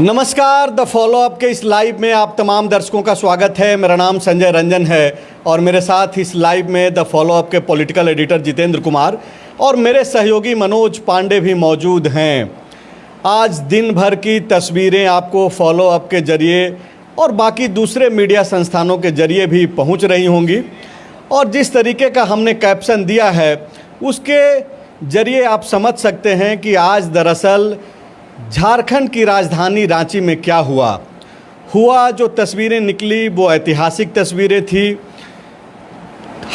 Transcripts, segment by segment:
नमस्कार, the follow up के इस लाइव में आप तमाम दर्शकों का स्वागत है। मेरा नाम संजय रंजन है और मेरे साथ इस लाइव में द फॉलो अप के पॉलिटिकल एडिटर जितेंद्र कुमार और मेरे सहयोगी मनोज पांडे भी मौजूद हैं। आज दिन भर की तस्वीरें आपको फॉलो अप के जरिए और बाकी दूसरे मीडिया संस्थानों के जरिए भी पहुंच रही होंगी और जिस तरीके का हमने कैप्शन दिया है उसके जरिए आप समझ सकते हैं कि आज दरअसल झारखंड की राजधानी रांची में क्या हुआ। जो तस्वीरें निकली वो ऐतिहासिक तस्वीरें थी।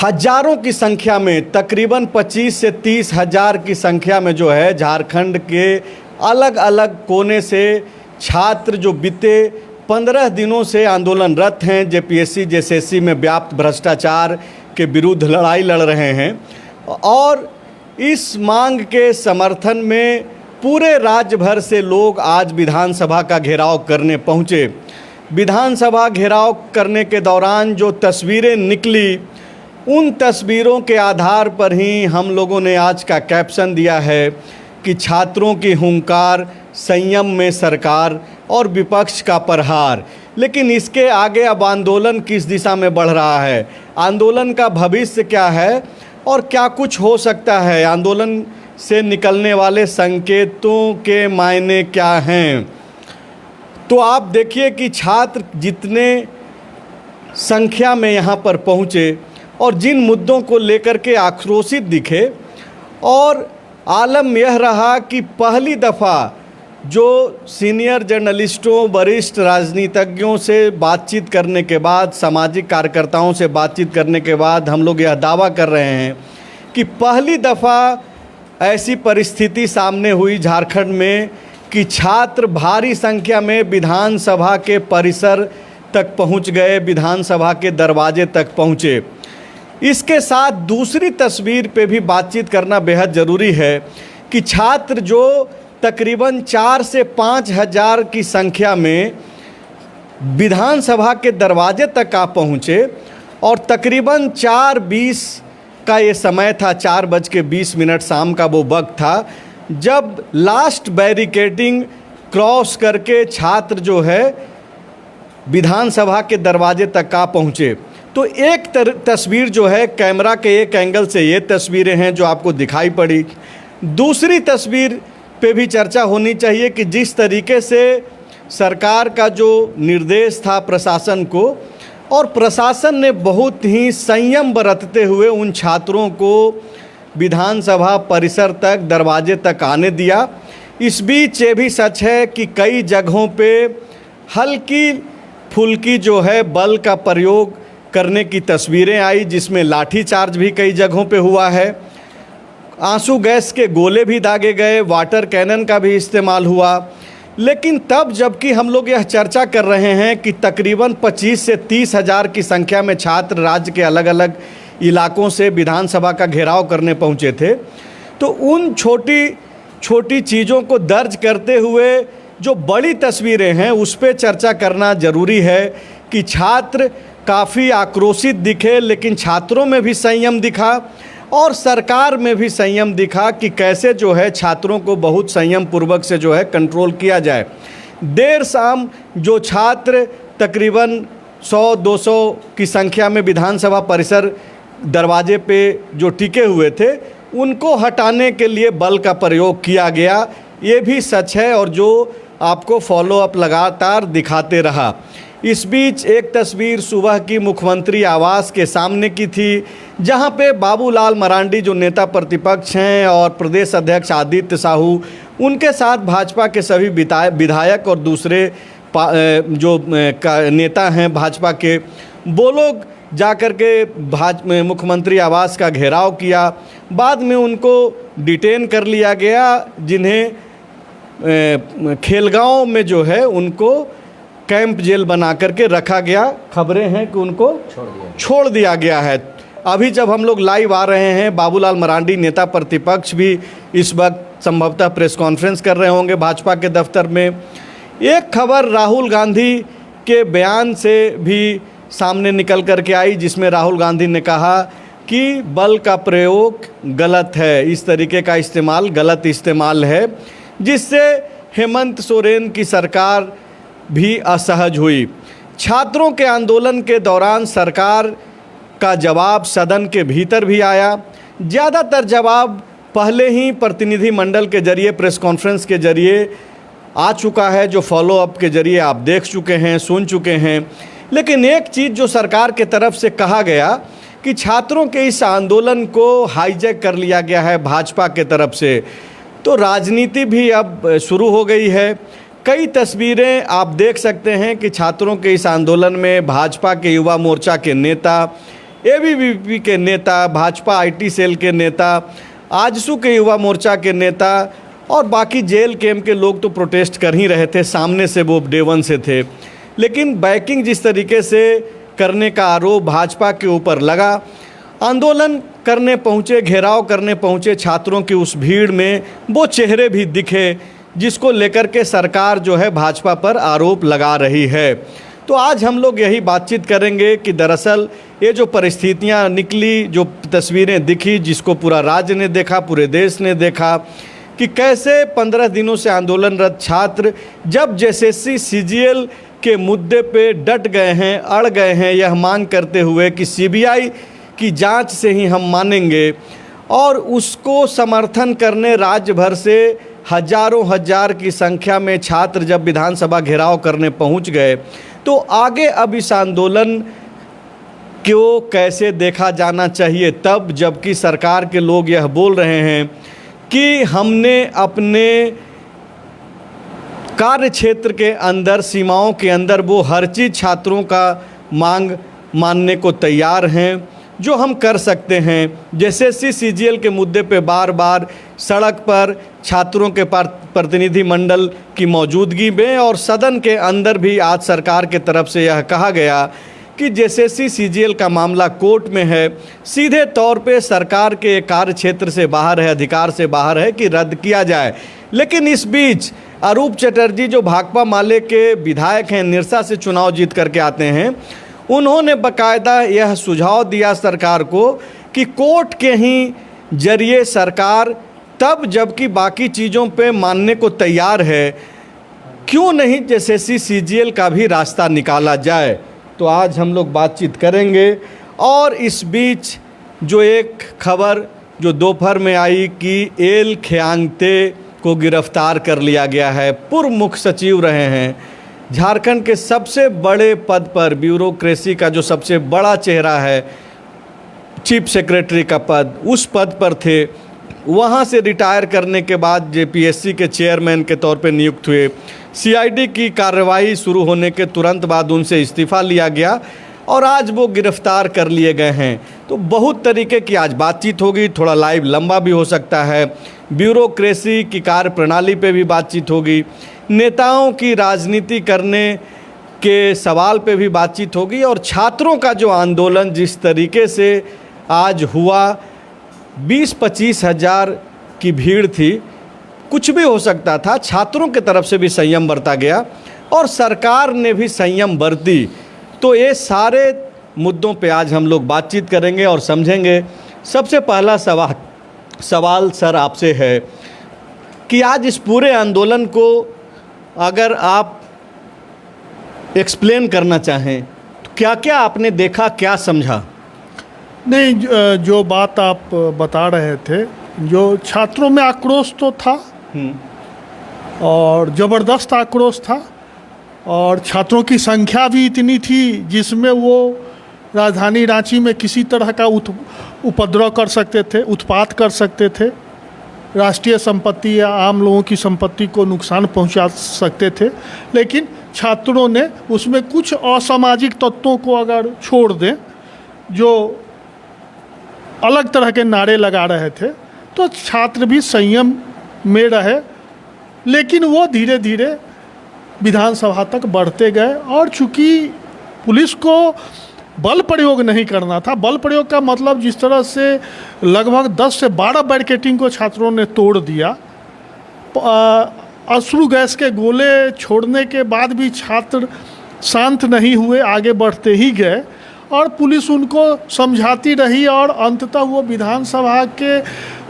हजारों की संख्या में, तकरीबन 25 से 30 हजार की संख्या में जो है झारखंड के अलग अलग कोने से छात्र जो बीते 15 दिनों से आंदोलनरत हैं, जेपीएससी जेएसएससी में व्याप्त भ्रष्टाचार के विरुद्ध लड़ाई लड़ रहे हैं और इस मांग के समर्थन में पूरे राज्य भर से लोग आज विधानसभा का घेराव करने पहुँचे। विधानसभा घेराव करने के दौरान जो तस्वीरें निकली उन तस्वीरों के आधार पर ही हम लोगों ने आज का कैप्शन दिया है कि छात्रों की हुंकार, संयम में सरकार और विपक्ष का प्रहार। लेकिन इसके आगे अब आंदोलन किस दिशा में बढ़ रहा है, आंदोलन का भविष्य क्या है और क्या कुछ हो सकता है, आंदोलन से निकलने वाले संकेतों के मायने क्या हैं। तो आप देखिए कि छात्र जितने संख्या में यहाँ पर पहुँचे और जिन मुद्दों को लेकर के आक्रोशित दिखे और आलम यह रहा कि पहली दफ़ा जो सीनियर जर्नलिस्टों, वरिष्ठ राजनीतिज्ञों से बातचीत करने के बाद, सामाजिक कार्यकर्ताओं से बातचीत करने के बाद हम लोग यह दावा कर रहे हैं कि पहली दफ़ा ऐसी परिस्थिति सामने हुई झारखंड में कि छात्र भारी संख्या में विधानसभा के परिसर तक पहुंच गए, विधानसभा के दरवाजे तक पहुंचे। इसके साथ दूसरी तस्वीर पे भी बातचीत करना बेहद ज़रूरी है कि छात्र जो तकरीबन 4 से 5 हजार की संख्या में विधानसभा के दरवाजे तक आ पहुँचे और तकरीबन 4:20 का ये समय था, 4:20 शाम का वो वक्त था जब लास्ट बैरिकेडिंग क्रॉस करके छात्र जो है विधानसभा के दरवाजे तक आ पहुँचे। तो एक तस्वीर जो है कैमरा के एक एंगल से ये तस्वीरें हैं जो आपको दिखाई पड़ी। दूसरी तस्वीर पे भी चर्चा होनी चाहिए कि जिस तरीके से सरकार का जो निर्देश था प्रशासन को, और प्रशासन ने बहुत ही संयम बरतते हुए उन छात्रों को विधानसभा परिसर तक, दरवाजे तक आने दिया। इस बीच ये भी सच है कि कई जगहों पे हल्की फुल्की जो है बल का प्रयोग करने की तस्वीरें आई, जिसमें लाठीचार्ज भी कई जगहों पे हुआ है, आंसू गैस के गोले भी दागे गए, वाटर कैनन का भी इस्तेमाल हुआ। लेकिन तब जबकि हम लोग यह चर्चा कर रहे हैं कि तकरीबन 25 से 30 हजार की संख्या में छात्र राज्य के अलग अलग इलाकों से विधानसभा का घेराव करने पहुंचे थे, तो उन छोटी छोटी चीज़ों को दर्ज करते हुए जो बड़ी तस्वीरें हैं उस पर चर्चा करना ज़रूरी है कि छात्र काफ़ी आक्रोशित दिखे, लेकिन छात्रों में भी संयम दिखा और सरकार में भी संयम दिखा कि कैसे जो है छात्रों को बहुत संयम पूर्वक से जो है कंट्रोल किया जाए। देर शाम जो छात्र तकरीबन 100-200 की संख्या में विधानसभा परिसर दरवाजे पे जो टिके हुए थे उनको हटाने के लिए बल का प्रयोग किया गया, ये भी सच है और जो आपको फॉलो अप लगातार दिखाते रहा। इस बीच एक तस्वीर सुबह की मुख्यमंत्री आवास के सामने की थी, जहां पे बाबूलाल मरांडी जो नेता प्रतिपक्ष हैं और प्रदेश अध्यक्ष आदित्य साहू, उनके साथ भाजपा के सभी विधायक और दूसरे जो नेता हैं भाजपा के, वो लोग जाकर के मुख्यमंत्री आवास का घेराव किया। बाद में उनको डिटेन कर लिया गया, जिन्हें खेलगांव में जो है उनको कैंप जेल बना करके रखा गया। खबरें हैं कि उनको छोड़ दिया गया है। अभी जब हम लोग लाइव आ रहे हैं, बाबूलाल मरांडी नेता प्रतिपक्ष भी इस वक्त संभवतः प्रेस कॉन्फ्रेंस कर रहे होंगे भाजपा के दफ्तर में। एक खबर राहुल गांधी के बयान से भी सामने निकल करके आई, जिसमें राहुल गांधी ने कहा कि बल का प्रयोग गलत है, इस तरीके का इस्तेमाल गलत इस्तेमाल है, जिससे हेमंत सोरेन की सरकार भी असहज हुई। छात्रों के आंदोलन के दौरान सरकार का जवाब सदन के भीतर भी आया। ज़्यादातर जवाब पहले ही प्रतिनिधिमंडल के जरिए, प्रेस कॉन्फ्रेंस के जरिए आ चुका है, जो फॉलो अप के जरिए आप देख चुके हैं, सुन चुके हैं। लेकिन एक चीज़ जो सरकार के तरफ से कहा गया कि छात्रों के इस आंदोलन को हाईजैक कर लिया गया है भाजपा के तरफ से, तो राजनीति भी अब शुरू हो गई है। कई तस्वीरें आप देख सकते हैं कि छात्रों के इस आंदोलन में भाजपा के युवा मोर्चा के नेता, एबीवीपी के नेता, भाजपा आईटी सेल के नेता, आजसू के युवा मोर्चा के नेता और बाकी जेल कैंप के लोग तो प्रोटेस्ट कर ही रहे थे, सामने से वो डे वन से थे। लेकिन बैकिंग जिस तरीके से करने का आरोप भाजपा के ऊपर लगा, आंदोलन करने पहुँचे, घेराव करने पहुँचे छात्रों की उस भीड़ में वो चेहरे भी दिखे जिसको लेकर के सरकार जो है भाजपा पर आरोप लगा रही है। तो आज हम लोग यही बातचीत करेंगे कि दरअसल ये जो परिस्थितियां निकली, जो तस्वीरें दिखी, जिसको पूरा राज्य ने देखा, पूरे देश ने देखा, कि कैसे 15 दिनों से आंदोलनरत छात्र जब जेएसएससी सीजीएल के मुद्दे पे डट गए हैं, अड़ गए हैं, यह मांग करते हुए कि सीबीआई की जांच से ही हम मानेंगे, और उसको समर्थन करने राज्य भर से हजारों हजार की संख्या में छात्र जब विधानसभा घेराव करने पहुंच गए, तो आगे अब इस आंदोलन को कैसे देखा जाना चाहिए, तब जबकि सरकार के लोग यह बोल रहे हैं कि हमने अपने कार्य क्षेत्र के अंदर, सीमाओं के अंदर वो हर चीज़ छात्रों का मांग मानने को तैयार हैं जो हम कर सकते हैं। जेएसएससी सीजीएल के मुद्दे पे बार बार सड़क पर छात्रों के प्रतिनिधिमंडल की मौजूदगी में और सदन के अंदर भी आज सरकार के तरफ से यह कहा गया कि जेएसएससी सीजीएल का मामला कोर्ट में है, सीधे तौर पे सरकार के कार्य क्षेत्र से बाहर है, अधिकार से बाहर है कि रद्द किया जाए। लेकिन इस बीच अरूप चटर्जी जो भाकपा माले के विधायक हैं, निरसा से चुनाव जीत करके आते हैं, उन्होंने बाकायदा यह सुझाव दिया सरकार को कि कोर्ट के ही जरिए सरकार तब जबकि बाकी चीज़ों पे मानने को तैयार है, क्यों नहीं जेएसएससी सीजीएल का भी रास्ता निकाला जाए। तो आज हम लोग बातचीत करेंगे। और इस बीच जो एक खबर जो दोपहर में आई कि एल खियांगते को गिरफ्तार कर लिया गया है, पूर्व मुख्य सचिव रहे हैं, झारखंड के सबसे बड़े पद पर, ब्यूरोक्रेसी का जो सबसे बड़ा चेहरा है, चीफ सेक्रेटरी का पद, उस पद पर थे। वहाँ से रिटायर करने के बाद जेपीएससी के चेयरमैन के तौर पे नियुक्त हुए। सीआईडी की कार्रवाई शुरू होने के तुरंत बाद उनसे इस्तीफ़ा लिया गया और आज वो गिरफ्तार कर लिए गए हैं। तो बहुत तरीके की आज बातचीत होगी, थोड़ा लाइव लंबा भी हो सकता है। ब्यूरोक्रेसी की कार्य प्रणाली पे भी बातचीत होगी, नेताओं की राजनीति करने के सवाल पे भी बातचीत होगी, और छात्रों का जो आंदोलन जिस तरीके से आज हुआ, 20-25 हज़ार की भीड़ थी, कुछ भी हो सकता था। छात्रों की तरफ से भी संयम बरता गया और सरकार ने भी संयम बरती। तो ये सारे मुद्दों पे आज हम लोग बातचीत करेंगे और समझेंगे। सबसे पहला सवाल सर आपसे है कि आज इस पूरे आंदोलन को अगर आप एक्सप्लेन करना चाहें तो क्या क्या आपने देखा, क्या समझा? नहीं, जो बात आप बता रहे थे, जो छात्रों में आक्रोश तो था और ज़बरदस्त आक्रोश था, और छात्रों की संख्या भी इतनी थी जिसमें वो राजधानी रांची में किसी तरह का उपद्रव कर सकते थे, उत्पात कर सकते थे, राष्ट्रीय संपत्ति या आम लोगों की संपत्ति को नुकसान पहुंचा सकते थे। लेकिन छात्रों ने उसमें कुछ असामाजिक तत्वों को अगर छोड़ दें जो अलग तरह के नारे लगा रहे थे, तो छात्र भी संयम में रहे। लेकिन वो धीरे धीरे विधानसभा तक बढ़ते गए, और चूँकि पुलिस को बल प्रयोग नहीं करना था, बल प्रयोग का मतलब जिस तरह से लगभग 10 से 12 बैरिकेडिंग को छात्रों ने तोड़ दिया, अश्रु गैस के गोले छोड़ने के बाद भी छात्र शांत नहीं हुए, आगे बढ़ते ही गए, और पुलिस उनको समझाती रही, और अंततः वो विधानसभा के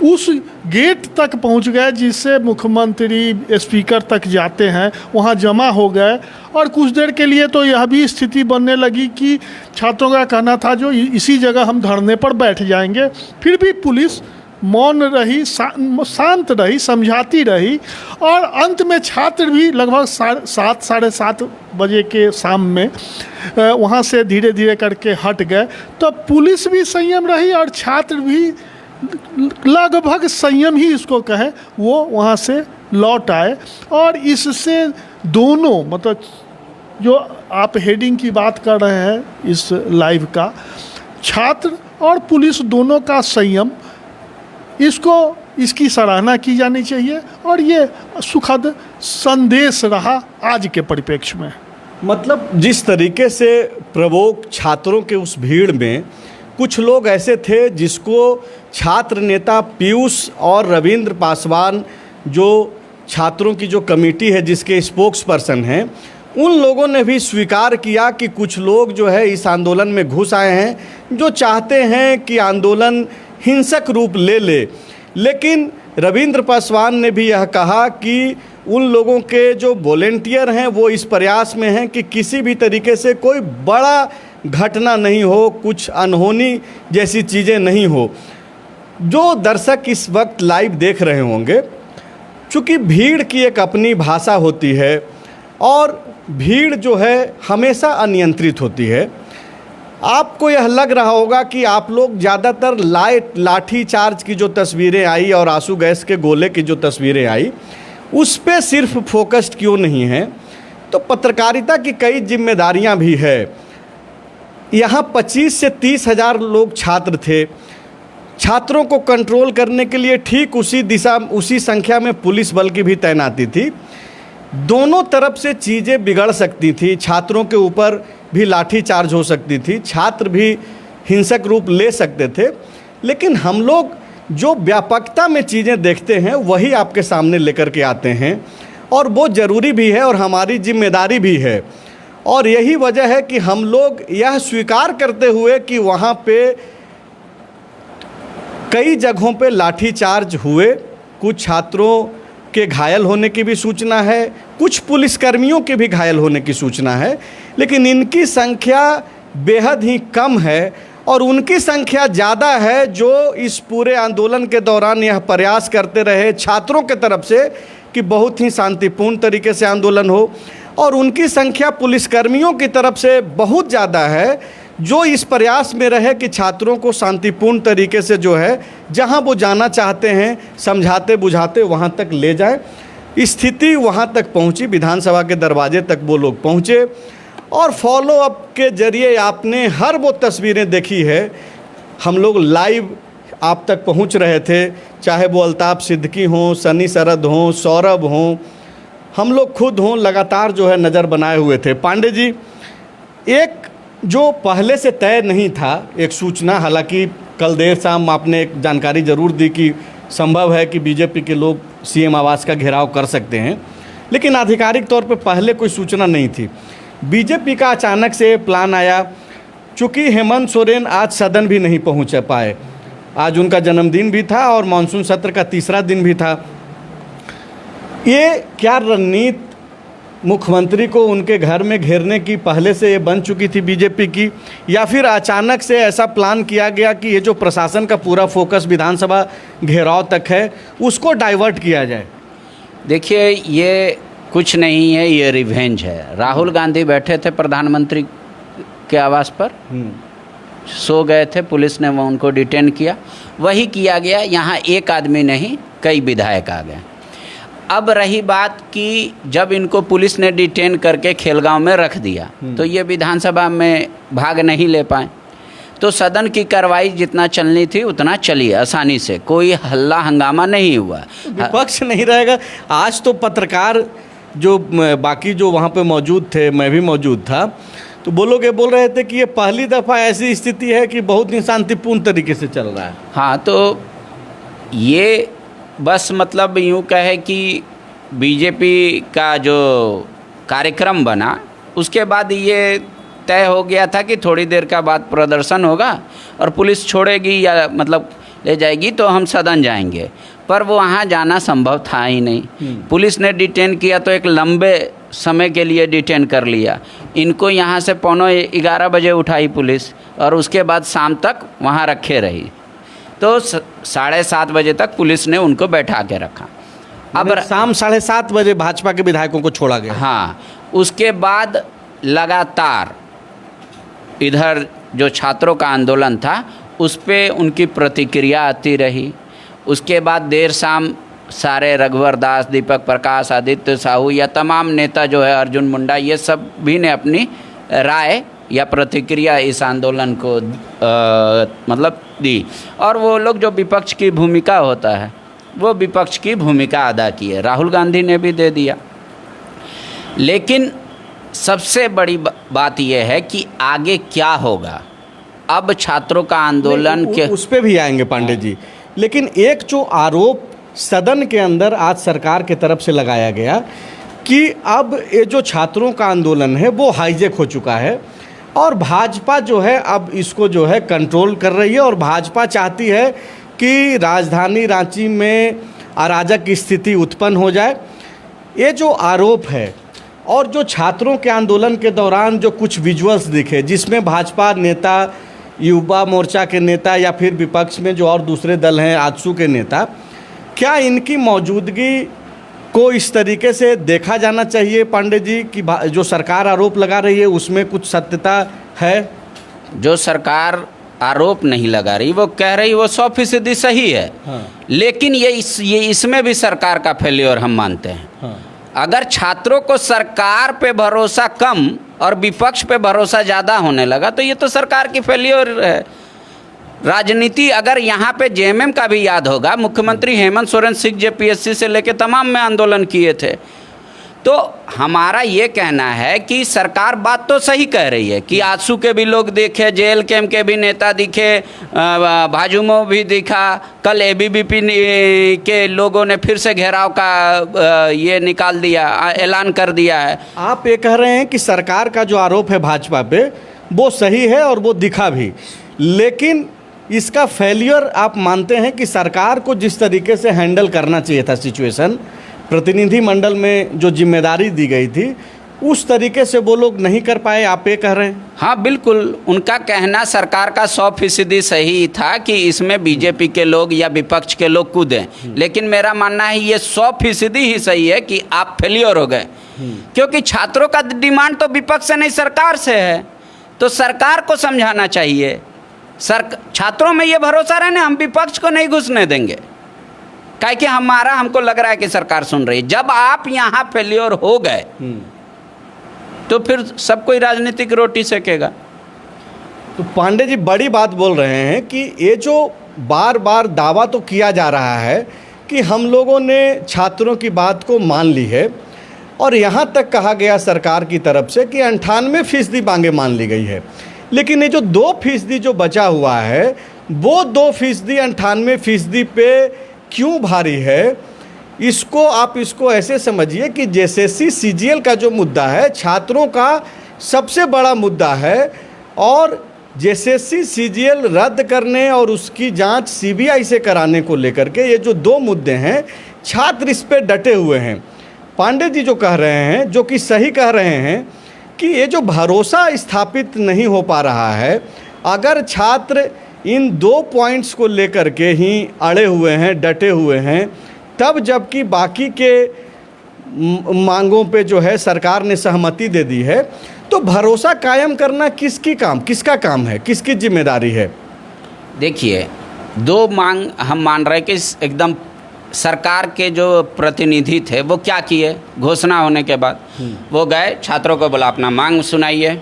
उस गेट तक पहुंच गए जिससे मुख्यमंत्री स्पीकर तक जाते हैं, वहां जमा हो गए। और कुछ देर के लिए तो यह भी स्थिति बनने लगी कि छात्रों का कहना था जो इसी जगह हम धरने पर बैठ जाएंगे। फिर भी पुलिस मौन रही, शांत रही, समझाती रही और अंत में छात्र भी लगभग 7 साढ़े 7 बजे के शाम में वहाँ से धीरे धीरे करके हट गए। तो पुलिस भी संयम रही और छात्र भी लगभग संयम ही इसको कहे, वो वहाँ से लौट आए। और इससे दोनों, मतलब जो आप हेडिंग की बात कर रहे हैं इस लाइव का, छात्र और पुलिस दोनों का संयम, इसकी सराहना की जानी चाहिए और ये सुखद संदेश रहा आज के परिप्रेक्ष्य में। मतलब जिस तरीके से प्रवोक छात्रों के उस भीड़ में कुछ लोग ऐसे थे जिसको छात्र नेता पीयूष और रविंद्र पासवान, जो छात्रों की जो कमेटी है जिसके स्पोक्स पर्सन हैं, उन लोगों ने भी स्वीकार किया कि कुछ लोग जो है इस आंदोलन में घुस आए हैं जो चाहते हैं कि आंदोलन हिंसक रूप ले ले। लेकिन रविंद्र पासवान ने भी यह कहा कि उन लोगों के जो वॉलेंटियर हैं वो इस प्रयास में हैं कि किसी भी तरीके से कोई बड़ा घटना नहीं हो, कुछ अनहोनी जैसी चीज़ें नहीं हो। जो दर्शक इस वक्त लाइव देख रहे होंगे, चूँकि भीड़ की एक अपनी भाषा होती है और भीड़ जो है हमेशा अनियंत्रित होती है। आपको यह लग रहा होगा कि आप लोग ज़्यादातर लाठी चार्ज की जो तस्वीरें आई और आंसू गैस के गोले की जो तस्वीरें आई उस पे सिर्फ फोकस्ड क्यों नहीं है। तो पत्रकारिता की कई जिम्मेदारियां भी है। यहाँ 25 से 30 हज़ार लोग छात्र थे। छात्रों को कंट्रोल करने के लिए ठीक उसी संख्या में पुलिस बल की भी तैनाती थी। दोनों तरफ से चीज़ें बिगड़ सकती थी। छात्रों के ऊपर भी लाठी चार्ज हो सकती थी, छात्र भी हिंसक रूप ले सकते थे। लेकिन हम लोग जो व्यापकता में चीज़ें देखते हैं वही आपके सामने लेकर के आते हैं और वो ज़रूरी भी है और हमारी जिम्मेदारी भी है। और यही वजह है कि हम लोग यह स्वीकार करते हुए कि वहाँ पे कई जगहों पे लाठी चार्ज हुए, कुछ छात्रों के घायल होने की भी सूचना है, कुछ पुलिसकर्मियों के भी घायल होने की सूचना है, लेकिन इनकी संख्या बेहद ही कम है और उनकी संख्या ज़्यादा है जो इस पूरे आंदोलन के दौरान यह प्रयास करते रहे छात्रों के तरफ से कि बहुत ही शांतिपूर्ण तरीके से आंदोलन हो, और उनकी संख्या पुलिसकर्मियों की तरफ से बहुत ज़्यादा है जो इस प्रयास में रहे कि छात्रों को शांतिपूर्ण तरीके से जो है जहां वो जाना चाहते हैं समझाते बुझाते वहां तक ले जाए। स्थिति वहां तक पहुंची, विधानसभा के दरवाजे तक वो लोग पहुंचे और फॉलो अप के जरिए आपने हर वो तस्वीरें देखी है। हम लोग लाइव आप तक पहुंच रहे थे, चाहे वो अल्ताफ सिद्दीकी हों, सनी सरद हों, सौरभ हों, हम लोग खुद हों, लगातार जो है नज़र बनाए हुए थे। पांडे जी, एक जो पहले से तय नहीं था एक सूचना, हालांकि कल देर शाम आपने एक जानकारी ज़रूर दी कि संभव है कि बीजेपी के लोग सीएम आवास का घेराव कर सकते हैं, लेकिन आधिकारिक तौर पे पहले कोई सूचना नहीं थी। बीजेपी का अचानक से प्लान आया। चूँकि हेमंत सोरेन आज सदन भी नहीं पहुँच पाए, आज उनका जन्मदिन भी था और मानसून सत्र का तीसरा दिन भी था। ये क्या रणनीति मुख्यमंत्री को उनके घर में घेरने की पहले से ये बन चुकी थी बीजेपी की, या फिर अचानक से ऐसा प्लान किया गया कि ये जो प्रशासन का पूरा फोकस विधानसभा घेराव तक है उसको डाइवर्ट किया जाए? देखिए, ये कुछ नहीं है, ये रिवेंज है। राहुल गांधी बैठे थे प्रधानमंत्री के आवास पर, सो गए थे, पुलिस ने वो उनको डिटेन किया, वही किया गया। यहाँ एक आदमी नहीं, कई विधायक आ गए। अब रही बात कि जब इनको पुलिस ने डिटेन करके खेलगांव में रख दिया तो ये विधानसभा में भाग नहीं ले पाए, तो सदन की कार्रवाई जितना चलनी थी उतना चली आसानी से, कोई हल्ला हंगामा नहीं हुआ। विपक्ष नहीं रहेगा। आज तो पत्रकार जो बाकी जो वहाँ पे मौजूद थे, मैं भी मौजूद था, तो बोल रहे थे कि ये पहली दफ़ा ऐसी स्थिति है कि बहुत ही शांतिपूर्ण तरीके से चल रहा है। हाँ, तो ये बस मतलब यूँ कहे कि बीजेपी का जो कार्यक्रम बना उसके बाद ये तय हो गया था कि थोड़ी देर का बाद प्रदर्शन होगा और पुलिस छोड़ेगी, या मतलब ले जाएगी तो हम सदन जाएंगे, पर वो वहाँ जाना संभव था ही नहीं। पुलिस ने डिटेन किया तो एक लंबे समय के लिए डिटेन कर लिया। इनको यहाँ से 11:15 उठाई पुलिस और उसके बाद शाम तक वहाँ रखे रही, तो 7:30 बजे तक पुलिस ने उनको बैठा के रखा। अब शाम 7:30 बजे भाजपा के विधायकों को छोड़ा गया। हाँ, उसके बाद लगातार इधर जो छात्रों का आंदोलन था उस पे उनकी प्रतिक्रिया आती रही। उसके बाद देर शाम सारे रघुवर दास, दीपक प्रकाश, आदित्य साहू या तमाम नेता जो है, अर्जुन मुंडा, ये सब भी ने अपनी राय या प्रतिक्रिया इस आंदोलन को मतलब दी। और वो लोग जो विपक्ष की भूमिका होता है वो विपक्ष की भूमिका अदा की है। राहुल गांधी ने भी दे दिया। लेकिन सबसे बड़ी बात यह है कि आगे क्या होगा। अब छात्रों का आंदोलन के उस पे भी आएंगे पांडे जी, लेकिन एक जो आरोप सदन के अंदर आज सरकार की तरफ से लगाया गया कि अब ये जो छात्रों का आंदोलन है वो हाईजैक हो चुका है और भाजपा जो है अब इसको जो है कंट्रोल कर रही है और भाजपा चाहती है कि राजधानी रांची में अराजक की स्थिति उत्पन्न हो जाए। ये जो आरोप है और जो छात्रों के आंदोलन के दौरान जो कुछ विजुअल्स दिखे जिसमें भाजपा नेता, युवा मोर्चा के नेता या फिर विपक्ष में जो और दूसरे दल हैं आजसू के नेता, क्या इनकी मौजूदगी को इस तरीके से देखा जाना चाहिए पांडे जी कि जो सरकार आरोप लगा रही है उसमें कुछ सत्यता है? जो सरकार आरोप नहीं लगा रही, वो कह रही वो 100% सही है। हाँ। लेकिन ये इसमें भी सरकार का फेल्योर हम मानते हैं। हाँ। अगर छात्रों को सरकार पे भरोसा कम और विपक्ष पे भरोसा ज़्यादा होने लगा तो ये तो सरकार की फेल्योर है। राजनीति अगर यहाँ पे जेएमएम का भी याद होगा, मुख्यमंत्री हेमंत सोरेन 6 से लेके तमाम में आंदोलन किए थे। तो हमारा ये कहना है कि सरकार बात तो सही कह रही है कि आजसू के भी लोग दिखे, जेएल कैम के भी नेता दिखे, भाजपा भी दिखा, कल एबीवीपी के लोगों ने फिर से घेराव का ये निकाल दिया, ऐलान कर दिया है। आप ये कह रहे हैं कि सरकार का जो आरोप है भाजपा पे वो सही है और वो दिखा भी, लेकिन इसका फेलियर आप मानते हैं कि सरकार को जिस तरीके से हैंडल करना चाहिए था सिचुएशन, प्रतिनिधि मंडल में जो जिम्मेदारी दी गई थी उस तरीके से वो लोग नहीं कर पाए, आप ये कह रहे हैं? हाँ बिल्कुल, उनका कहना सरकार का 100% सही था कि इसमें बीजेपी के लोग या विपक्ष के लोग कूदें, लेकिन मेरा मानना है ये 100% ही सही है कि आप फेलियर हो गए, क्योंकि छात्रों का डिमांड तो विपक्ष से नहीं सरकार से है। तो सरकार को समझाना चाहिए, छात्रों में ये भरोसा रहे ना, हम विपक्ष को नहीं घुसने देंगे, काहे कि हमको लग रहा है कि सरकार सुन रही है। जब आप यहाँ फेलियर हो गए तो फिर सब कोई राजनीतिक रोटी सेकेगा। तो पांडे जी बड़ी बात बोल रहे हैं कि ये जो बार बार दावा तो किया जा रहा है कि हम लोगों ने छात्रों की बात को मान ली है और यहाँ तक कहा गया सरकार की तरफ से कि 98% मांगे मान ली गई है, लेकिन ये जो 2% जो बचा हुआ है वो 2% 98% पे क्यों भारी है? इसको आप ऐसे समझिए कि जेएसएससी सीजीएल का जो मुद्दा है छात्रों का सबसे बड़ा मुद्दा है और जेएसएससी सीजीएल रद्द करने और उसकी जांच सीबीआई से कराने को लेकर के ये जो 2 मुद्दे हैं, छात्र इस पे डटे हुए हैं। पांडे जी जो कह रहे हैं, जो कि सही कह रहे हैं कि ये जो भरोसा स्थापित नहीं हो पा रहा है, अगर छात्र इन 2 पॉइंट्स को लेकर के ही अड़े हुए हैं, डटे हुए हैं, तब जबकि बाकी के मांगों पे जो है सरकार ने सहमति दे दी है, तो भरोसा कायम करना किसका काम है, किसकी जिम्मेदारी है? देखिए, 2 मांग हम मान रहे हैं कि एकदम सरकार के जो प्रतिनिधि थे वो क्या किए, घोषणा होने के बाद वो गए, छात्रों को बोला अपना मांग सुनाइए।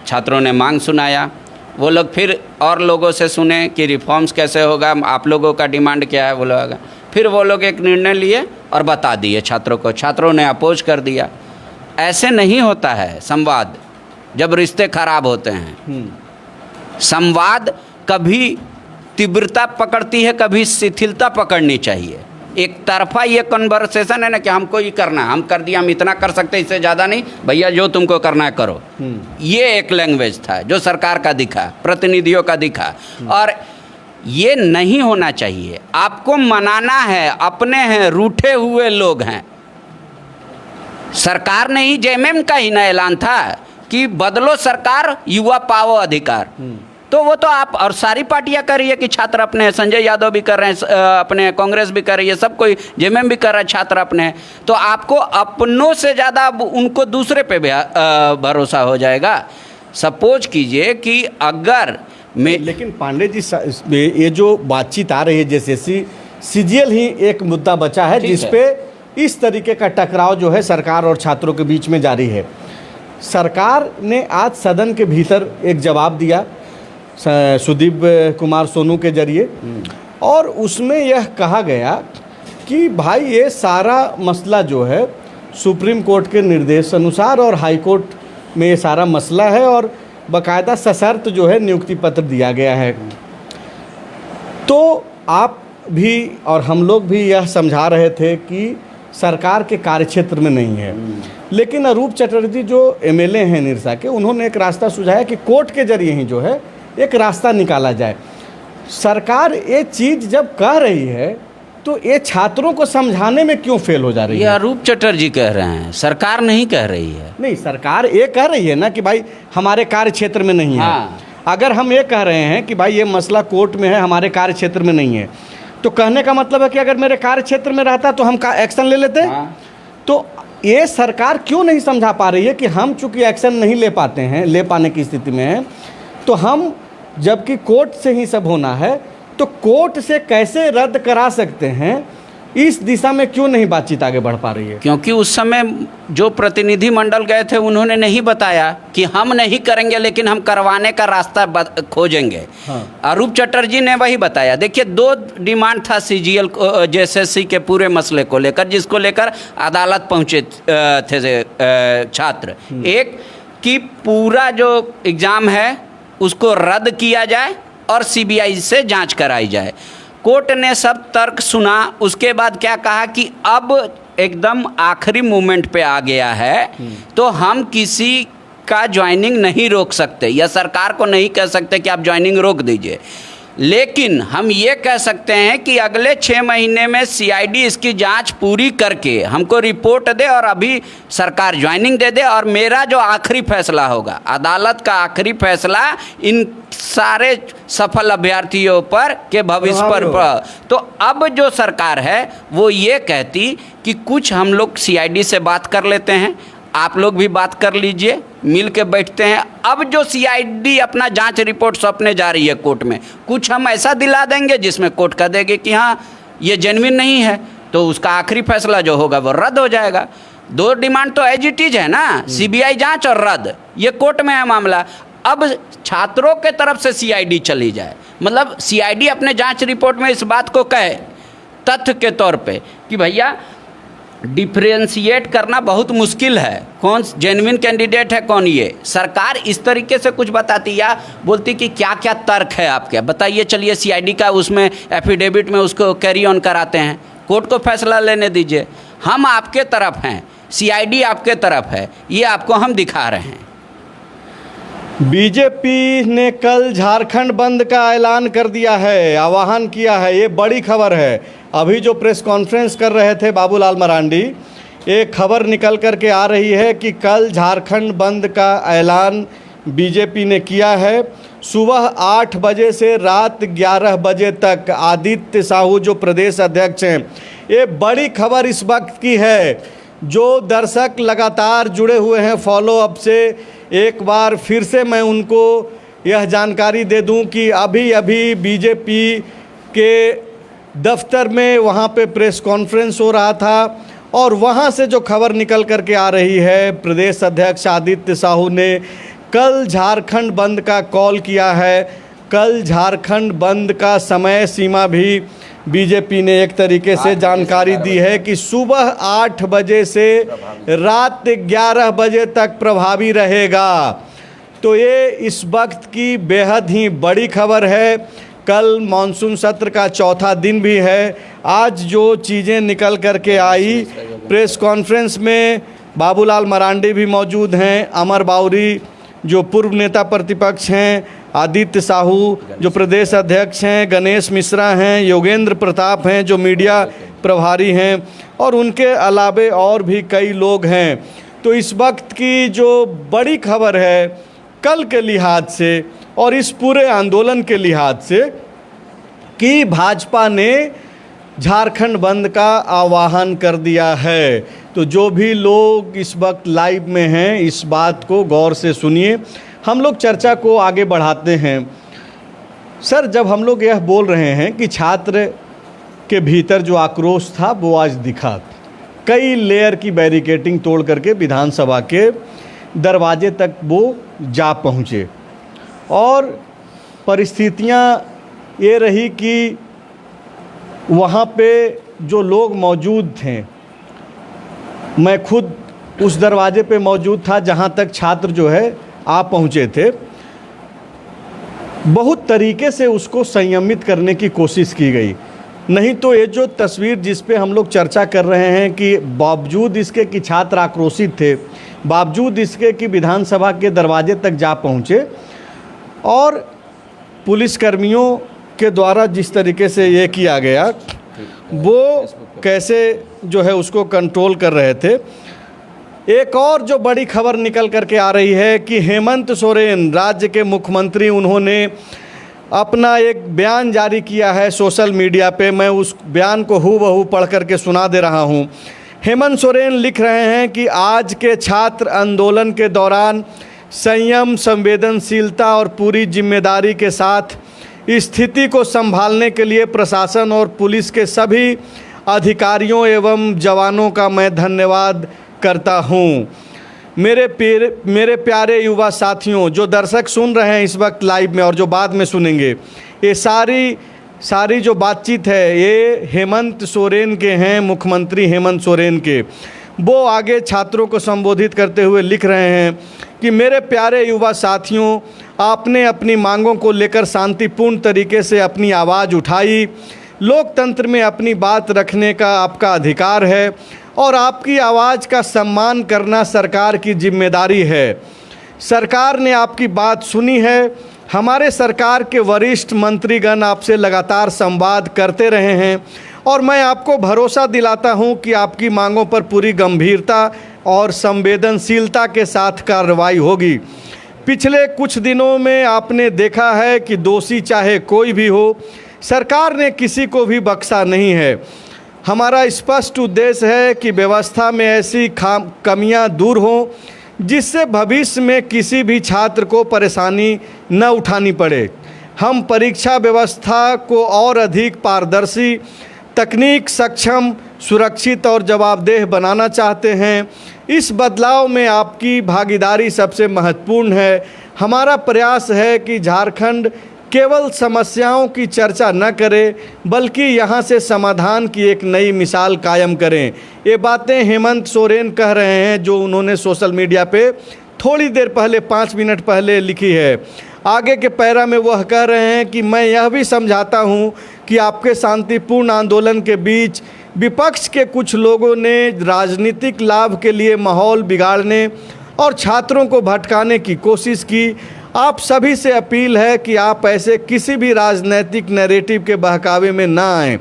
छात्रों ने मांग सुनाया, वो लोग फिर और लोगों से सुने कि रिफॉर्म्स कैसे होगा, आप लोगों का डिमांड क्या है, वो लोग फिर वो लोग एक निर्णय लिए और बता दिए छात्रों को। छात्रों ने अपोज कर दिया। ऐसे नहीं होता है संवाद जब रिश्ते खराब होते हैं। संवाद कभी तीव्रता पकड़ती है, कभी शिथिलता पकड़नी चाहिए। एक तरफा ये कन्वर्सेशन है ना कि हमको ये करना है, हम कर दिया, हम इतना कर सकते, इससे ज़्यादा नहीं, भैया जो तुमको करना है करो। ये एक लैंग्वेज था जो सरकार का दिखा, प्रतिनिधियों का दिखा। और ये नहीं होना चाहिए। आपको मनाना है, अपने हैं, रूठे हुए लोग हैं। सरकार ने ही जेएमएम का ही ना ऐलान था कि बदलो सरकार, युवा पाओ अधिकार। तो वो तो आप और सारी पार्टियां कर रही है कि छात्र अपने, संजय यादव भी कर रहे हैं, अपने कांग्रेस भी कर रही है, सब कोई, जेएमएम भी कर रहा है, छात्र अपने। तो आपको अपनों से ज़्यादा उनको दूसरे पे भरोसा हो जाएगा। सपोज कीजिए कि अगर मैं, लेकिन पांडे जी ये जो बातचीत आ रही है, जैसे सीजीएल ही एक मुद्दा बचा है जिसपे इस तरीके का टकराव जो है सरकार और छात्रों के बीच में जारी है। सरकार ने आज सदन के भीतर एक जवाब दिया सुदीप कुमार सोनू के जरिए, और उसमें यह कहा गया कि भाई ये सारा मसला जो है सुप्रीम कोर्ट के निर्देश अनुसार और हाई कोर्ट में ये सारा मसला है, और बाकायदा सशर्त जो है नियुक्ति पत्र दिया गया है। तो आप भी और हम लोग भी यह समझा रहे थे कि सरकार के कार्यक्षेत्र में नहीं है, लेकिन अरूप चटर्जी जो एमएलए हैं निरसा के, उन्होंने एक रास्ता सुझाया कि कोर्ट के जरिए ही जो है एक रास्ता निकाला जाए। सरकार ये चीज़ जब कह रही है तो ये छात्रों को समझाने में क्यों फेल हो जा रही है? ये अरूप चटर्जी कह रहे हैं, सरकार नहीं कह रही है। नहीं, सरकार ये कह रही है ना कि भाई हमारे कार्य क्षेत्र में नहीं है। हाँ। अगर हम ये कह रहे हैं कि भाई ये मसला कोर्ट में है, हमारे कार्य क्षेत्र में नहीं है, तो कहने का मतलब है कि अगर मेरे कार्य क्षेत्र में रहता तो हम एक्शन ले लेते। हाँ। तो ये सरकार क्यों नहीं समझा पा रही है कि हम चूंकि एक्शन नहीं ले पाते हैं, ले पाने की स्थिति में हैं, तो हम जबकि कोर्ट से ही सब होना है, तो कोर्ट से कैसे रद्द करा सकते हैं, इस दिशा में क्यों नहीं बातचीत आगे बढ़ पा रही है? क्योंकि उस समय जो प्रतिनिधि मंडल गए थे उन्होंने नहीं बताया कि हम नहीं करेंगे, लेकिन हम करवाने का रास्ता खोजेंगे। हाँ। अरूप चटर्जी ने वही बताया। देखिए, 2 डिमांड था सीजीएल जेएसएससी के पूरे मसले को लेकर, जिसको लेकर अदालत पहुंचे थे छात्र। एक कि पूरा जो एग्ज़ाम है उसको रद्द किया जाए और सीबीआई से जांच कराई जाए। कोर्ट ने सब तर्क सुना, उसके बाद क्या कहा कि अब एकदम आखिरी मोमेंट पे आ गया है, तो हम किसी का ज्वाइनिंग नहीं रोक सकते, या सरकार को नहीं कह सकते कि आप ज्वाइनिंग रोक दीजिए। लेकिन हम ये कह सकते हैं कि अगले 6 महीने में सीआईडी इसकी जांच पूरी करके हमको रिपोर्ट दे और अभी सरकार ज्वाइनिंग दे दे, और मेरा जो आखिरी फैसला होगा, अदालत का आखिरी फैसला इन सारे सफल अभ्यर्थियों पर के भविष्य पर। तो अब जो सरकार है वो ये कहती कि कुछ हम लोग सीआईडी से बात कर लेते हैं, आप लोग भी बात कर लीजिए, मिल के बैठते हैं। अब जो सीआईडी अपना जांच रिपोर्ट सौंपने जा रही है कोर्ट में, कुछ हम ऐसा दिला देंगे जिसमें कोर्ट कह देगी कि हाँ ये जेन्युइन नहीं है, तो उसका आखिरी फैसला जो होगा वो रद्द हो जाएगा। 2 डिमांड तो एज इट इज है ना, सीबीआई जांच और रद्द, ये कोर्ट में है मामला। अब छात्रों के तरफ से सीआईडी चली जाए, मतलब सीआईडी अपने जांच रिपोर्ट में इस बात को कहे तथ्य के तौर पे कि भैया डिफ्रेंशिएट करना बहुत मुश्किल है, कौन जेन्युइन कैंडिडेट है कौन। ये सरकार इस तरीके से कुछ बताती या बोलती कि क्या क्या तर्क है आपके, बताइए, चलिए सीआईडी का उसमें एफिडेविट में उसको कैरी ऑन कराते हैं, कोर्ट को फैसला लेने दीजिए। हम आपके तरफ हैं, सीआईडी आपके तरफ है, ये आपको हम दिखा रहे हैं। बीजेपी ने कल झारखंड बंद का ऐलान कर दिया है, आह्वान किया है, ये बड़ी खबर है। अभी जो प्रेस कॉन्फ्रेंस कर रहे थे बाबूलाल मरांडी, एक खबर निकल कर के आ रही है कि कल झारखंड बंद का ऐलान बीजेपी ने किया है। सुबह 8 बजे से रात 11 बजे तक। आदित्य साहू जो प्रदेश अध्यक्ष हैं, ये बड़ी खबर इस वक्त की है। जो दर्शक लगातार जुड़े हुए हैं फॉलो अप से, एक बार फिर से मैं उनको यह जानकारी दे दूं कि अभी अभी बीजेपी के दफ्तर में वहाँ पे प्रेस कॉन्फ्रेंस हो रहा था, और वहाँ से जो खबर निकल कर के आ रही है, प्रदेश अध्यक्ष आदित्य साहू ने कल झारखंड बंद का कॉल किया है। कल झारखंड बंद का समय सीमा भी बीजेपी ने एक तरीके से जानकारी दी है कि सुबह 8 बजे से रात 11 बजे तक प्रभावी रहेगा। तो ये इस वक्त की बेहद ही बड़ी खबर है। कल मानसून सत्र का 4था दिन भी है। आज जो चीज़ें निकल कर के आई, प्रेस कॉन्फ्रेंस में बाबूलाल मरांडी भी मौजूद हैं, अमर बाउरी जो पूर्व नेता प्रतिपक्ष हैं, आदित्य साहू जो प्रदेश अध्यक्ष हैं, गणेश मिश्रा हैं, योगेंद्र प्रताप हैं जो मीडिया प्रभारी हैं, और उनके अलावे और भी कई लोग हैं। तो इस वक्त की जो बड़ी खबर है कल के लिहाज से और इस पूरे आंदोलन के लिहाज से कि भाजपा ने झारखंड बंद का आह्वान कर दिया है। तो जो भी लोग इस वक्त लाइव में हैं इस बात को गौर से सुनिए, हम लोग चर्चा को आगे बढ़ाते हैं। सर, जब हम लोग यह बोल रहे हैं कि छात्र के भीतर जो आक्रोश था वो आज दिखा, कई लेयर की बैरिकेडिंग तोड़ करके विधानसभा के दरवाजे तक वो जा पहुँचे और परिस्थितियाँ ये रही कि वहाँ पे जो लोग मौजूद थे, मैं खुद उस दरवाजे पे मौजूद था जहाँ तक छात्र जो है आ पहुँचे थे, बहुत तरीके से उसको संयमित करने की कोशिश की गई। नहीं तो ये जो तस्वीर जिस पे हम लोग चर्चा कर रहे हैं कि बावजूद इसके कि छात्र आक्रोशित थे, बावजूद इसके कि विधानसभा के दरवाजे तक जा पहुँचे और पुलिसकर्मियों के द्वारा जिस तरीके से ये किया गया वो कैसे जो है उसको कंट्रोल कर रहे थे। एक और जो बड़ी खबर निकल करके आ रही है कि हेमंत सोरेन राज्य के मुख्यमंत्री, उन्होंने अपना एक बयान जारी किया है सोशल मीडिया पे। मैं उस बयान को हूबहू पढ़ करके सुना दे रहा हूँ। हेमंत सोरेन लिख रहे हैं कि आज के छात्र आंदोलन के दौरान संयम, संवेदनशीलता और पूरी जिम्मेदारी के साथ स्थिति को संभालने के लिए प्रशासन और पुलिस के सभी अधिकारियों एवं जवानों का मैं धन्यवाद करता हूँ। मेरे प्यारे युवा साथियों, जो दर्शक सुन रहे हैं इस वक्त लाइव में और जो बाद में सुनेंगे, ये सारी जो बातचीत है ये हेमंत सोरेन के हैं, मुख्यमंत्री हेमंत सोरेन के। वो आगे छात्रों को संबोधित करते हुए लिख रहे हैं कि मेरे प्यारे युवा साथियों, आपने अपनी मांगों को लेकर शांतिपूर्ण तरीके से अपनी आवाज़ उठाई। लोकतंत्र में अपनी बात रखने का आपका अधिकार है और आपकी आवाज़ का सम्मान करना सरकार की जिम्मेदारी है। सरकार ने आपकी बात सुनी है। हमारे सरकार के वरिष्ठ मंत्रीगण आपसे लगातार संवाद करते रहे हैं और मैं आपको भरोसा दिलाता हूं कि आपकी मांगों पर पूरी गंभीरता और संवेदनशीलता के साथ कार्रवाई होगी। पिछले कुछ दिनों में आपने देखा है कि दोषी चाहे कोई भी हो, सरकार ने किसी को भी बख्शा नहीं है। हमारा स्पष्ट उद्देश्य है कि व्यवस्था में ऐसी कमियां दूर हों जिससे भविष्य में किसी भी छात्र को परेशानी न उठानी पड़े। हम परीक्षा व्यवस्था को और अधिक पारदर्शी, तकनीक सक्षम, सुरक्षित और जवाबदेह बनाना चाहते हैं। इस बदलाव में आपकी भागीदारी सबसे महत्वपूर्ण है। हमारा प्रयास है कि झारखंड केवल समस्याओं की चर्चा न करे बल्कि यहाँ से समाधान की एक नई मिसाल कायम करें। ये बातें हेमंत सोरेन कह रहे हैं जो उन्होंने सोशल मीडिया पे थोड़ी देर पहले 5 मिनट पहले लिखी है। आगे के पैरा में वह कह रहे हैं कि मैं यह भी समझाता हूँ कि आपके शांतिपूर्ण आंदोलन के बीच विपक्ष के कुछ लोगों ने राजनीतिक लाभ के लिए माहौल बिगाड़ने और छात्रों को भटकाने की कोशिश की। आप सभी से अपील है कि आप ऐसे किसी भी राजनीतिक नैरेटिव के बहकावे में ना आएं।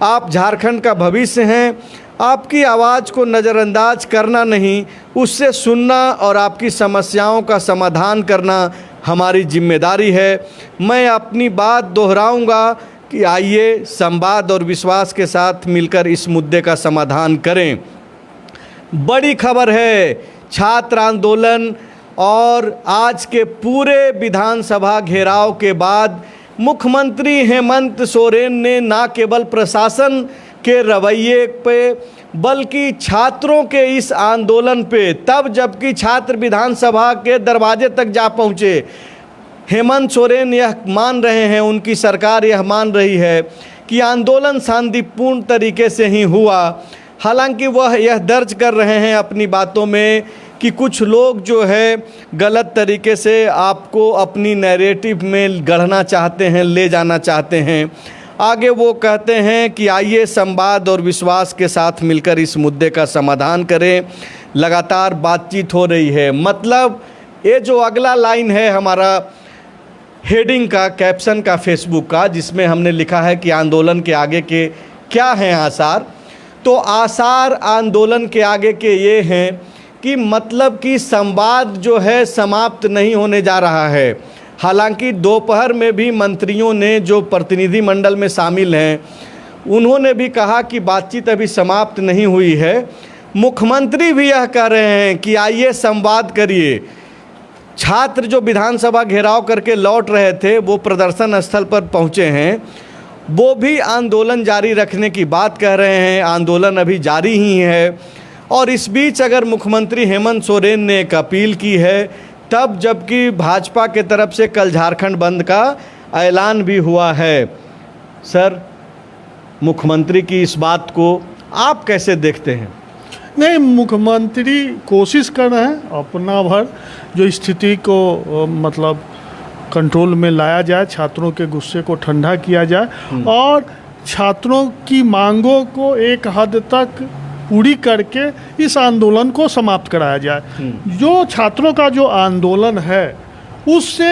आप झारखंड का भविष्य हैं। आपकी आवाज़ को नज़रअंदाज करना नहीं, उससे सुनना और आपकी समस्याओं का समाधान करना हमारी जिम्मेदारी है। मैं अपनी बात दोहराऊंगा कि आइए संवाद और विश्वास के साथ मिलकर इस मुद्दे का समाधान करें। बड़ी खबर है, छात्र आंदोलन और आज के पूरे विधानसभा घेराव के बाद मुख्यमंत्री हेमंत सोरेन ने न केवल प्रशासन के रवैये पे बल्कि छात्रों के इस आंदोलन पे, तब जबकि छात्र विधानसभा के दरवाजे तक जा पहुँचे, हेमंत सोरेन यह मान रहे हैं, उनकी सरकार यह मान रही है कि आंदोलन शांतिपूर्ण तरीके से ही हुआ। हालांकि वह यह दर्ज कर रहे हैं अपनी बातों में कि कुछ लोग जो है गलत तरीके से आपको अपनी नैरेटिव में गढ़ना चाहते हैं, ले जाना चाहते हैं। आगे वो कहते हैं कि आइए संवाद और विश्वास के साथ मिलकर इस मुद्दे का समाधान करें। लगातार बातचीत हो रही है। मतलब ये जो अगला लाइन है हमारा हेडिंग का, कैप्शन का फेसबुक का, जिसमें हमने लिखा है कि आंदोलन के आगे के क्या हैं आसार। तो आसार आंदोलन के आगे के ये हैं कि मतलब कि संवाद जो है समाप्त नहीं होने जा रहा है। हालांकि दोपहर में भी मंत्रियों ने जो प्रतिनिधिमंडल में शामिल हैं उन्होंने भी कहा कि बातचीत अभी समाप्त नहीं हुई है। मुख्यमंत्री भी यह कह रहे हैं कि आइए संवाद करिए। छात्र जो विधानसभा घेराव करके लौट रहे थे वो प्रदर्शन स्थल पर पहुंचे हैं, वो भी आंदोलन जारी रखने की बात कह रहे हैं। आंदोलन अभी जारी ही है। और इस बीच अगर मुख्यमंत्री हेमंत सोरेन ने एक अपील की है तब, जबकि भाजपा के तरफ से कल झारखंड बंद का ऐलान भी हुआ है। सर, मुख्यमंत्री की इस बात को आप कैसे देखते हैं? नहीं, मुख्यमंत्री कोशिश कर रहे हैं अपना भर जो स्थिति को मतलब कंट्रोल में लाया जाए, छात्रों के गुस्से को ठंडा किया जाए और छात्रों की मांगों को एक हद तक पूरी करके इस आंदोलन को समाप्त कराया जाए। जो छात्रों का जो आंदोलन है उससे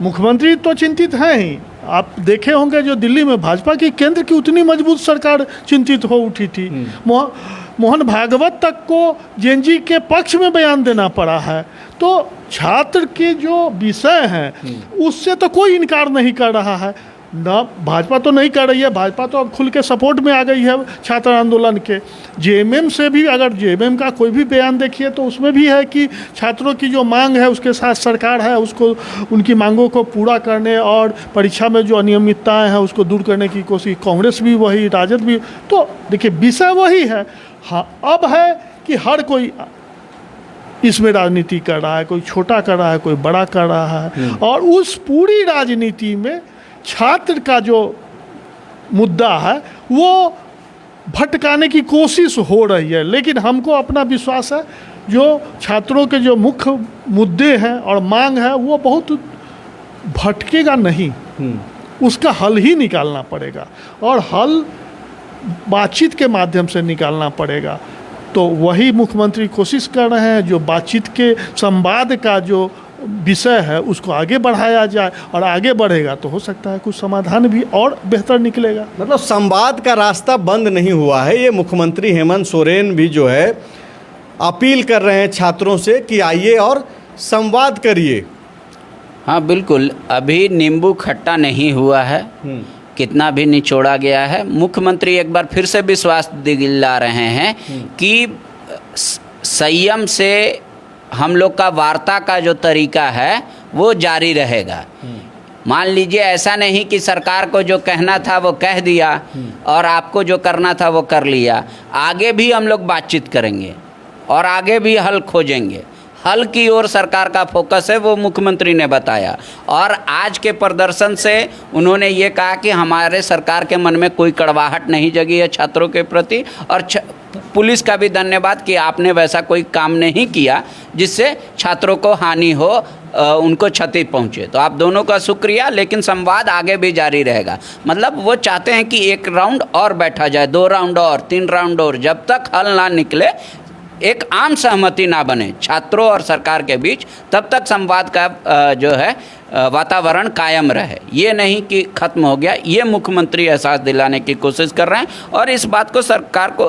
मुख्यमंत्री तो चिंतित हैं ही। आप देखे होंगे जो दिल्ली में भाजपा की केंद्र की उतनी मजबूत सरकार चिंतित हो उठी थी। मोहन भागवत तक को जेएनजी के पक्ष में बयान देना पड़ा है। तो छात्र के जो विषय हैं उससे तो कोई इनकार नहीं कर रहा है। ना भाजपा तो नहीं कर रही है, भाजपा तो अब खुल के सपोर्ट में आ गई है छात्र आंदोलन के। जेएमएम से भी अगर जेएमएम का कोई भी बयान देखिए तो उसमें भी है कि छात्रों की जो मांग है उसके साथ सरकार है उसको उनकी मांगों को पूरा करने और परीक्षा में जो अनियमितताएं हैं उसको दूर करने की कोशिश। कांग्रेस भी वही, राजद भी। तो देखिए विषय वही है। हाँ, अब है कि हर कोई इसमें राजनीति कर रहा है, कोई छोटा कर रहा है, कोई बड़ा कर रहा है। और उस पूरी राजनीति में छात्र का जो मुद्दा है वो भटकाने की कोशिश हो रही है। लेकिन हमको अपना विश्वास है जो छात्रों के जो मुख्य मुद्दे हैं और मांग है वो बहुत भटकेगा नहीं। उसका हल ही निकालना पड़ेगा और हल बातचीत के माध्यम से निकालना पड़ेगा। तो वही मुख्यमंत्री कोशिश कर रहे हैं, जो बातचीत के संवाद का जो विषय है उसको आगे बढ़ाया जाए और आगे बढ़ेगा तो हो सकता है कुछ समाधान भी और बेहतर निकलेगा। मतलब संवाद का रास्ता बंद नहीं हुआ है। ये मुख्यमंत्री हेमंत सोरेन भी जो है अपील कर रहे हैं छात्रों से कि आइए और संवाद करिए। हाँ बिल्कुल, अभी नींबू खट्टा नहीं हुआ है, कितना भी निचोड़ा गया है। मुख्यमंत्री एक बार फिर से विश्वास दिला रहे हैं कि संयम से हम लोग का वार्ता का जो तरीका है वो जारी रहेगा। मान लीजिए ऐसा नहीं कि सरकार को जो कहना था वो कह दिया और आपको जो करना था वो कर लिया। आगे भी हम लोग बातचीत करेंगे और आगे भी हल खोजेंगे। हल की ओर सरकार का फोकस है, वो मुख्यमंत्री ने बताया। और आज के प्रदर्शन से उन्होंने ये कहा कि हमारे सरकार के मन में कोई कड़वाहट नहीं जगी है छात्रों के प्रति। और पुलिस का भी धन्यवाद कि आपने वैसा कोई काम नहीं किया जिससे छात्रों को हानि हो, उनको क्षति पहुंचे। तो आप दोनों का शुक्रिया। लेकिन संवाद आगे भी जारी रहेगा। मतलब वो चाहते हैं कि एक राउंड और बैठा जाए, 2 राउंड और, 3 राउंड और, जब तक हल ना निकले, एक आम सहमति ना बने छात्रों और सरकार के बीच, तब तक संवाद का जो है वातावरण कायम रहे। ये नहीं कि ख़त्म हो गया। ये मुख्यमंत्री एहसास दिलाने की कोशिश कर रहे हैं और इस बात को सरकार को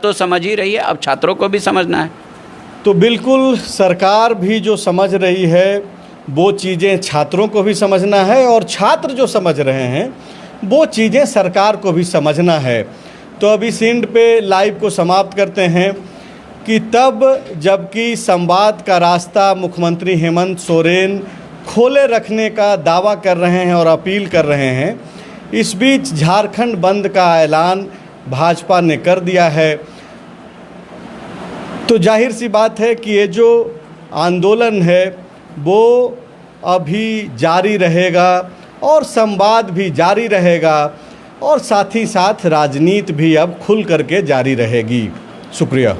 तो समझ ही रही है, अब छात्रों को भी समझना है। तो बिल्कुल सरकार भी जो समझ रही है वो चीज़ें छात्रों को भी समझना है और छात्र जो समझ रहे हैं वो चीज़ें सरकार को भी समझना है। तो अभी सीन्ड पे लाइव को समाप्त करते हैं कि तब जबकि संवाद का रास्ता मुख्यमंत्री हेमंत सोरेन खोले रखने का दावा कर रहे हैं और अपील कर रहे हैं, इस बीच झारखंड बंद का ऐलान भाजपा ने कर दिया है। तो जाहिर सी बात है कि ये जो आंदोलन है वो अभी जारी रहेगा और संवाद भी जारी रहेगा और साथ ही साथ राजनीति भी अब खुल करके जारी रहेगी। शुक्रिया।